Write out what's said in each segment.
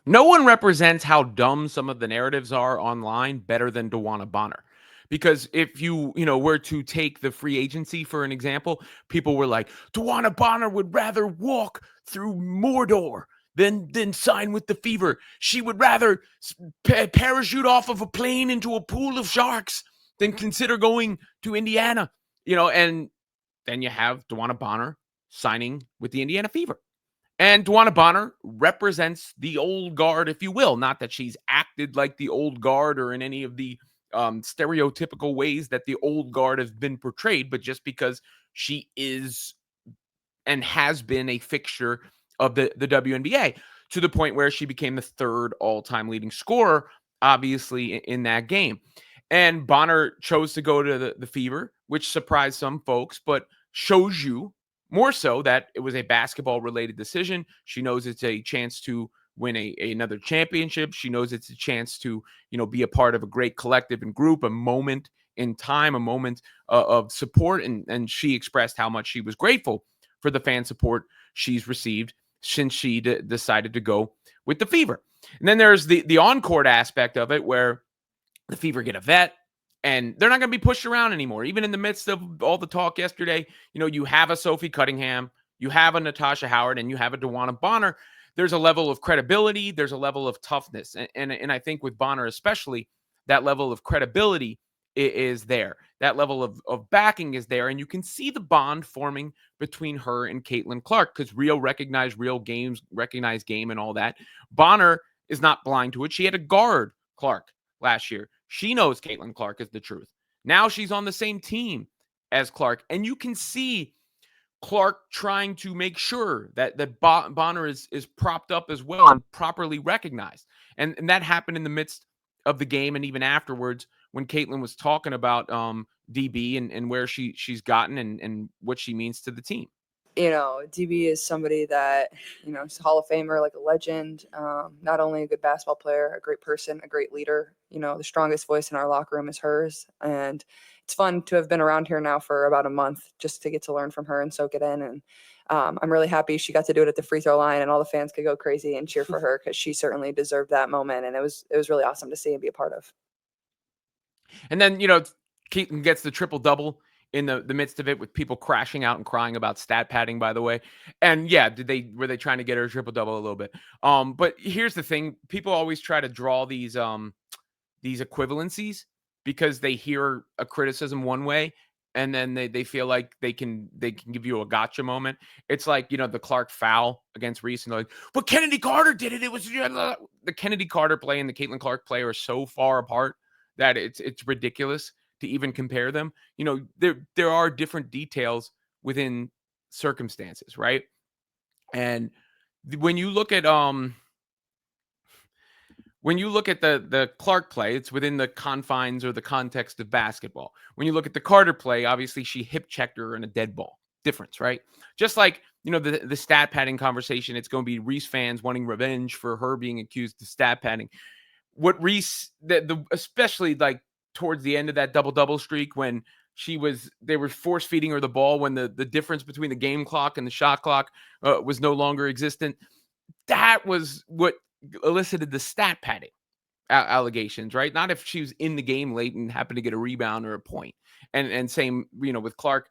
No one represents how dumb some of the narratives are online better than DeWanna Bonner. Because if were to take the free agency for an example, people were like, DeWanna Bonner would rather walk through Mordor than sign with the Fever. She would rather parachute off of a plane into a pool of sharks than consider going to Indiana. And then you have DeWanna Bonner signing with the Indiana Fever. And DeWanna Bonner represents the old guard, if you will. Not that she's acted like the old guard or in any of the stereotypical ways that the old guard has been portrayed, but just because she is and has been a fixture of the WNBA to the point where she became the third all-time leading scorer, obviously, in that game. And Bonner chose to go to the Fever, which surprised some folks, but shows you more so that it was a basketball-related decision. She knows it's a chance to win another championship. She knows it's a chance to, be a part of a great collective and group, a moment in time, a moment of support. And she expressed how much she was grateful for the fan support she's received since she decided to go with the Fever. And then there's the on-court aspect of it where the Fever get a vet, and they're not going to be pushed around anymore. Even in the midst of all the talk yesterday, you have a Sophie Cunningham, you have a Natasha Howard, and you have a DeWanna Bonner. There's a level of credibility. There's a level of toughness. And I think with Bonner especially, that level of credibility is there. That level of backing is there. And you can see the bond forming between her and Caitlin Clark because real recognized real games, recognized game and all that. Bonner is not blind to it. She had to guard Clark last year. She knows Caitlin Clark is the truth. Now she's on the same team as Clark. And you can see Clark trying to make sure that Bonner is propped up as well and properly recognized. And that happened in the midst of the game and even afterwards when Caitlin was talking about DB and where she's gotten and what she means to the team. DB is somebody that, is a Hall of Famer, like a legend, not only a good basketball player, a great person, a great leader. The strongest voice in our locker room is hers. And it's fun to have been around here now for about a month just to get to learn from her and soak it in. And I'm really happy she got to do it at the free throw line and all the fans could go crazy and cheer for her because she certainly deserved that moment. And it was really awesome to see and be a part of. And then, Keaton gets the triple-double in the midst of it with people crashing out and crying about stat padding, by the way. And yeah, were they trying to get her a triple-double a little bit? But here's the thing. People always try to draw these equivalencies because they hear a criticism one way and then they feel like they can give you a gotcha moment. It's like, the Clark foul against Reese and they're like, but Kennedy Carter did it. It was the Kennedy Carter play and the Caitlin Clark play are so far apart that it's ridiculous to even compare them. There are different details within circumstances, right? And when you look at the Clark play, it's within the confines or the context of basketball. When you look at the Carter play, obviously she hip checked her in a dead ball. Difference, right? Just like, the stat padding conversation, it's going to be Reese fans wanting revenge for her being accused of stat padding. What Reese, especially like towards the end of that double-double streak when they were force feeding her the ball when the difference between the game clock and the shot clock was no longer existent. That was what elicited the stat padding allegations, right? Not if she was in the game late and happened to get a rebound or a point. And same, with Clark,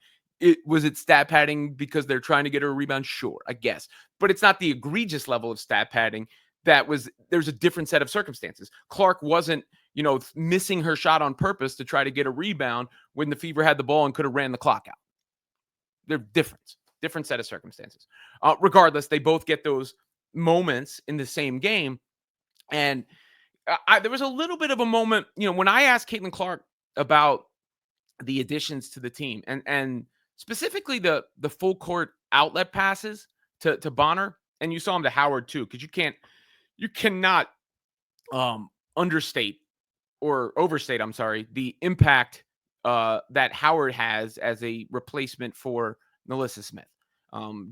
was it stat padding because they're trying to get her a rebound? Sure, I guess. But it's not the egregious level of stat padding. There's a different set of circumstances. Clark wasn't, missing her shot on purpose to try to get a rebound when the Fever had the ball and could have ran the clock out. They're different set of circumstances. Regardless, they both get those moments in the same game. And there was a little bit of a moment, when I asked Caitlin Clark about the additions to the team and specifically the full court outlet passes to Bonner, and you saw him to Howard too, because you cannot understate or overstate, I'm sorry, the impact that Howard has as a replacement for Melissa Smith.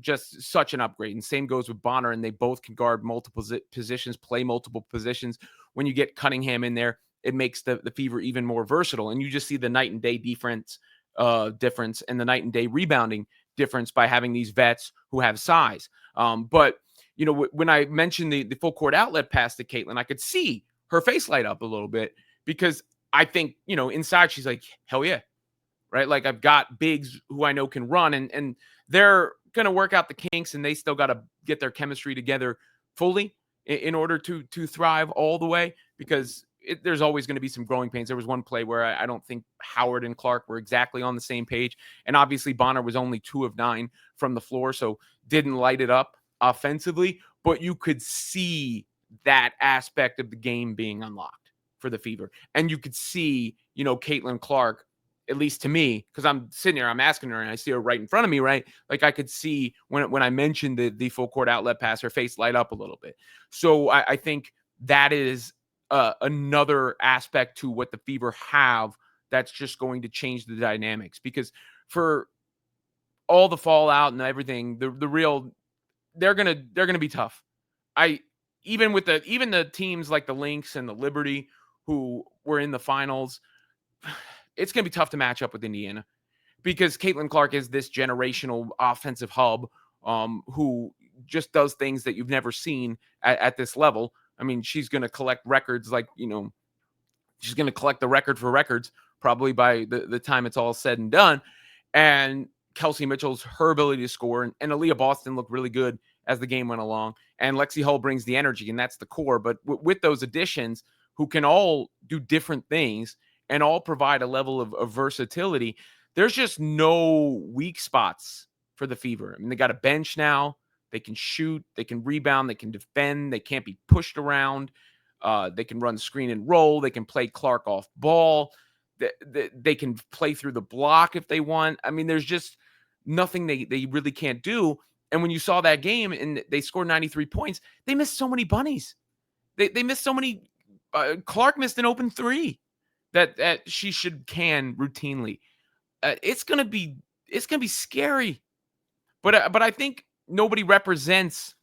Just such an upgrade. And same goes with Bonner, and they both can guard multiple positions, play multiple positions. When you get Cunningham in there, it makes the Fever even more versatile. And you just see the night and day difference and the night and day rebounding difference by having these vets who have size. But when I mentioned the full court outlet pass to Caitlin, I could see her face light up a little bit because I think, inside she's like, hell yeah, right? Like I've got bigs who I know can run, and they're gonna work out the kinks, and they still got to get their chemistry together fully in order to thrive all the way. Because there's always going to be some growing pains. There was one play where I don't think Howard and Clark were exactly on the same page, and obviously Bonner was only 2 of 9 from the floor, so didn't light it up offensively. But you could see that aspect of the game being unlocked for the Fever, and you could see, Caitlin Clark, at least to me, because I'm sitting here, I'm asking her, and I see her right in front of me, right? Like I could see when I mentioned the full court outlet pass, her face light up a little bit. So I think that is another aspect to what the Fever have that's just going to change the dynamics. Because for all the fallout and everything, the real they're gonna be tough. I even the teams like the Lynx and the Liberty who were in the finals, it's going to be tough to match up with Indiana because Caitlin Clark is this generational offensive hub who just does things that you've never seen at this level. I mean, she's going to collect records like, she's going to collect the record for records probably by the time it's all said and done. And Kelsey Mitchell's her ability to score, and Aaliyah Boston looked really good as the game went along. And Lexi Hull brings the energy, and that's the core. But with those additions, who can all do different things and all provide a level of versatility, there's just no weak spots for the Fever. I mean, they got a bench now. They can shoot, they can rebound, they can defend, they can't be pushed around. They can run screen and roll. They can play Clark off ball. They can play through the block if they want. I mean, there's just nothing they really can't do. And when you saw that game and they scored 93 points, they missed so many bunnies. They missed so many. Clark missed an open three that she can routinely. It's gonna be scary. But I think nobody represents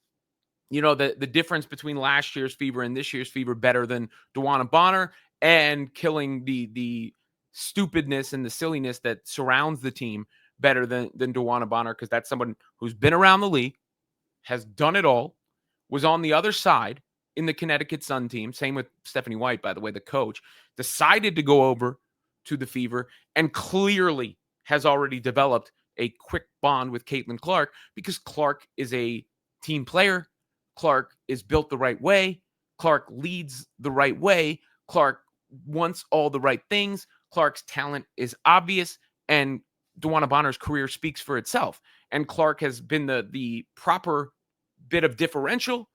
the difference between last year's Fever and this year's Fever better than DeWanna Bonner, and killing the stupidness and the silliness that surrounds the team better than DeWanna Bonner, because that's someone who's been around the league, has done it all, was on the other side in the Connecticut Sun team. Same with Stephanie White, by the way, the coach, decided to go over to the Fever and clearly has already developed a quick bond with Caitlin Clark, because Clark is a team player. Clark is built the right way. Clark leads the right way. Clark wants all the right things. Clark's talent is obvious, and DeWanna Bonner's career speaks for itself. And Clark has been the proper bit of deferential,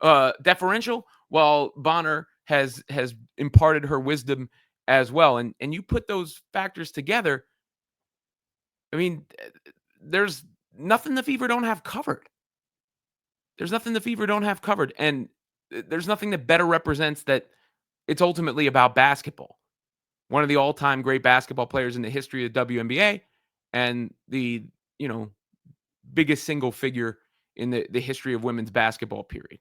while Bonner has imparted her wisdom as well. And you put those factors together, I mean, there's nothing the Fever don't have covered. There's nothing the Fever don't have covered. And there's nothing that better represents that it's ultimately about basketball. One of the all-time great basketball players in the history of WNBA, and the biggest single figure in the history of women's basketball, period.